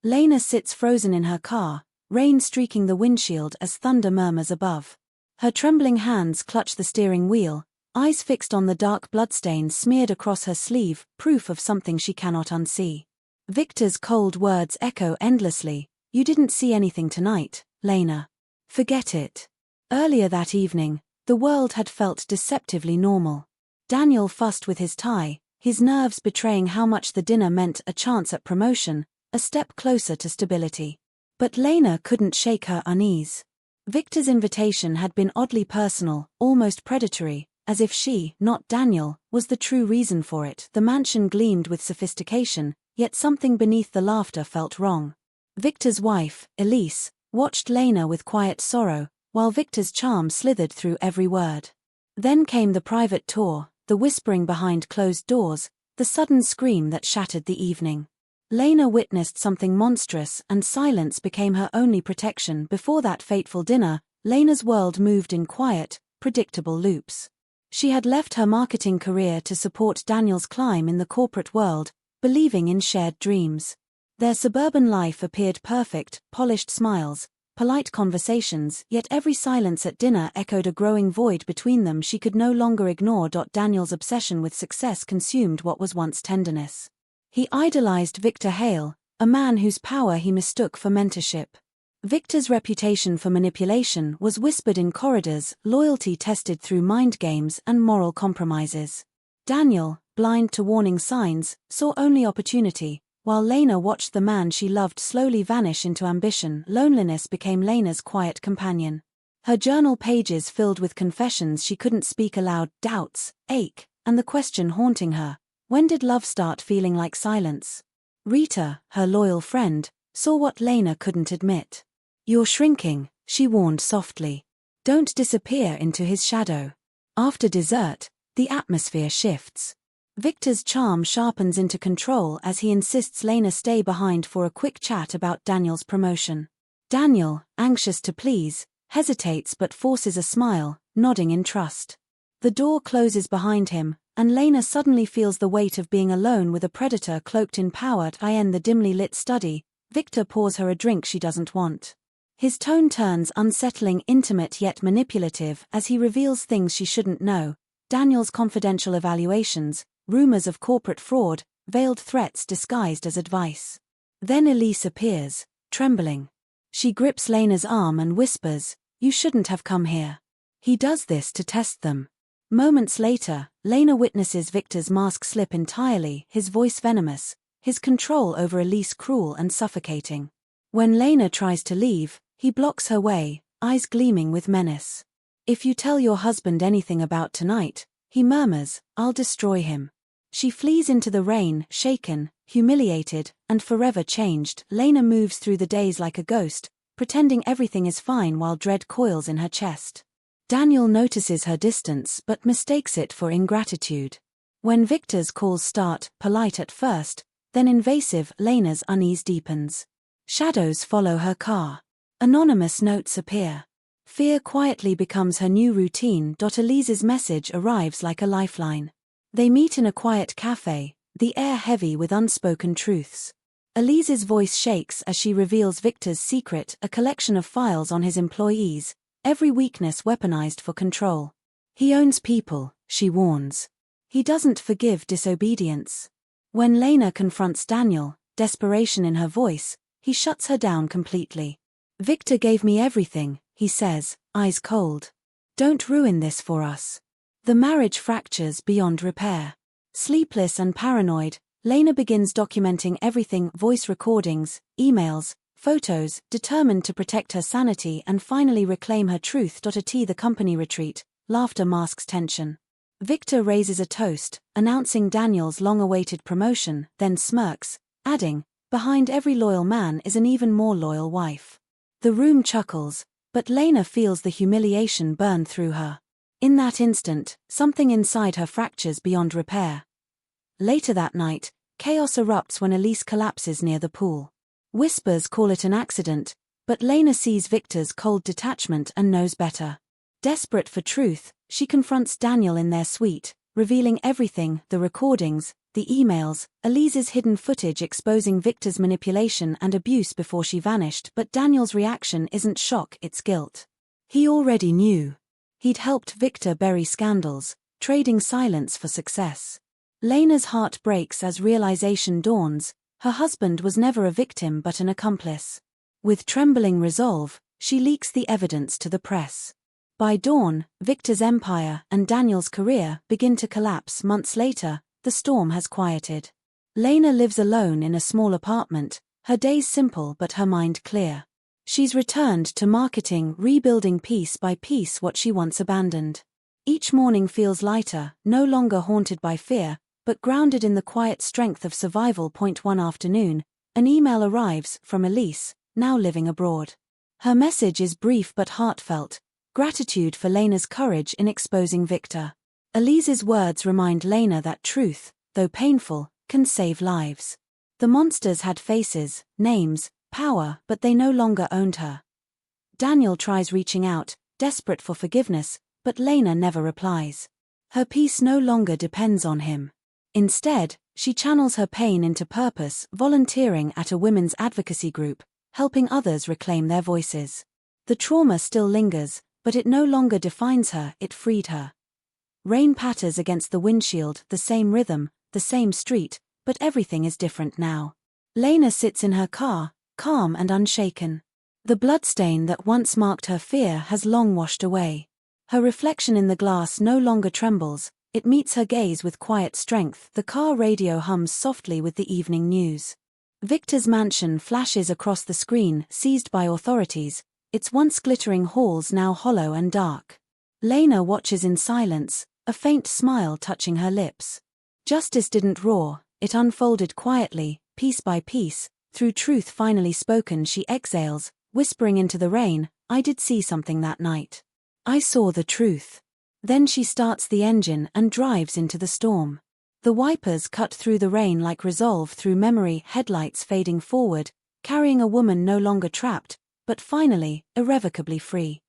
Lena sits frozen in her car, rain streaking the windshield as thunder murmurs above. Her trembling hands clutch the steering wheel, eyes fixed on the dark bloodstains smeared across her sleeve, proof of something she cannot unsee. Victor's cold words echo endlessly. "You didn't see anything tonight, Lena. Forget it." Earlier that evening, the world had felt deceptively normal. Daniel fussed with his tie, his nerves betraying how much the dinner meant: a chance at promotion, a step closer to stability. But Lena couldn't shake her unease. Victor's invitation had been oddly personal, almost predatory, as if she, not Daniel, was the true reason for it. The mansion gleamed with sophistication, yet something beneath the laughter felt wrong. Victor's wife, Elise, watched Lena with quiet sorrow, while Victor's charm slithered through every word. Then came the private tour, the whispering behind closed doors, the sudden scream that shattered the evening. Lena witnessed something monstrous, and silence became her only protection. Before that fateful dinner, Lena's world moved in quiet, predictable loops. She had left her marketing career to support Daniel's climb in the corporate world, believing in shared dreams. Their suburban life appeared perfect: polished smiles, polite conversations, yet every silence at dinner echoed a growing void between them she could no longer ignore. Daniel's obsession with success consumed what was once tenderness. He idolized Victor Hale, a man whose power he mistook for mentorship. Victor's reputation for manipulation was whispered in corridors, loyalty tested through mind games and moral compromises. Daniel, blind to warning signs, saw only opportunity, while Lena watched the man she loved slowly vanish into ambition. Loneliness became Lena's quiet companion. Her journal pages filled with confessions she couldn't speak aloud, doubts, ache, and the question haunting her: when did love start feeling like silence? Rita, her loyal friend, saw what Lena couldn't admit. "You're shrinking," she warned softly. "Don't disappear into his shadow." After dessert, the atmosphere shifts. Victor's charm sharpens into control as he insists Lena stay behind for a quick chat about Daniel's promotion. Daniel, anxious to please, hesitates but forces a smile, nodding in trust. The door closes behind him, and Lena suddenly feels the weight of being alone with a predator cloaked in power. In the dimly lit study, Victor pours her a drink she doesn't want. His tone turns unsettling, intimate yet manipulative, as he reveals things she shouldn't know: Daniel's confidential evaluations, rumors of corporate fraud, veiled threats disguised as advice. Then Elise appears, trembling. She grips Lena's arm and whispers, "You shouldn't have come here." He does this to test them. Moments later, Lena witnesses Victor's mask slip entirely, his voice venomous, his control over Elise cruel and suffocating. When Lena tries to leave, he blocks her way, eyes gleaming with menace. "If you tell your husband anything about tonight," he murmurs, "I'll destroy him." She flees into the rain, shaken, humiliated, and forever changed. Lena moves through the days like a ghost, pretending everything is fine while dread coils in her chest. Daniel notices her distance but mistakes it for ingratitude. When Victor's calls start, polite at first, then invasive, Lena's unease deepens. Shadows follow her car. Anonymous notes appear. Fear quietly becomes her new routine. Elise's message arrives like a lifeline. They meet in a quiet cafe, the air heavy with unspoken truths. Elise's voice shakes as she reveals Victor's secret: a collection of files on his employees, every weakness weaponized for control. "He owns people," she warns. "He doesn't forgive disobedience." When Lena confronts Daniel, desperation in her voice, he shuts her down completely. "Victor gave me everything," he says, eyes cold. "Don't ruin this for us." The marriage fractures beyond repair. Sleepless and paranoid, Lena begins documenting everything: voice recordings, emails, photos, determined to protect her sanity and finally reclaim her truth. The company retreat, laughter masks tension. Victor raises a toast, announcing Daniel's long-awaited promotion, then smirks, adding, "Behind every loyal man is an even more loyal wife." The room chuckles, but Lena feels the humiliation burn through her. In that instant, something inside her fractures beyond repair. Later that night, chaos erupts when Elise collapses near the pool. Whispers call it an accident, but Lena sees Victor's cold detachment and knows better. Desperate for truth, she confronts Daniel in their suite, revealing everything: the recordings, The emails, Elise's hidden footage exposing Victor's manipulation and abuse before she vanished, but Daniel's reaction isn't shock, it's guilt. He already knew. He'd helped Victor bury scandals, trading silence for success. Lena's heart breaks as realization dawns. Her husband was never a victim but an accomplice. With trembling resolve, she leaks the evidence to the press. By dawn, Victor's empire and Daniel's career begin to collapse. Months later, the storm has quieted. Lena lives alone in a small apartment, her days simple but her mind clear. She's returned to marketing, rebuilding piece by piece what she once abandoned. Each morning feels lighter, no longer haunted by fear, but grounded in the quiet strength of survival. One afternoon, an email arrives from Elise, now living abroad. Her message is brief but heartfelt, gratitude for Lena's courage in exposing Victor. Elise's words remind Lena that truth, though painful, can save lives. The monsters had faces, names, power, but they no longer owned her. Daniel tries reaching out, desperate for forgiveness, but Lena never replies. Her peace no longer depends on him. Instead, she channels her pain into purpose, volunteering at a women's advocacy group, helping others reclaim their voices. The trauma still lingers, but it no longer defines her, it freed her. Rain patters against the windshield, the same rhythm, the same street, but everything is different now. Lena sits in her car, calm and unshaken. The bloodstain that once marked her fear has long washed away. Her reflection in the glass no longer trembles, it meets her gaze with quiet strength. The car radio hums softly with the evening news. Victor's mansion flashes across the screen, seized by authorities, its once glittering halls now hollow and dark. Lena watches in silence, a faint smile touching her lips. Justice didn't roar, it unfolded quietly, piece by piece. Through truth finally spoken, she exhales, whispering into the rain, "I did see something that night. I saw the truth." Then she starts the engine and drives into the storm. The wipers cut through the rain like resolve through memory, headlights fading forward, carrying a woman no longer trapped, but finally, irrevocably free.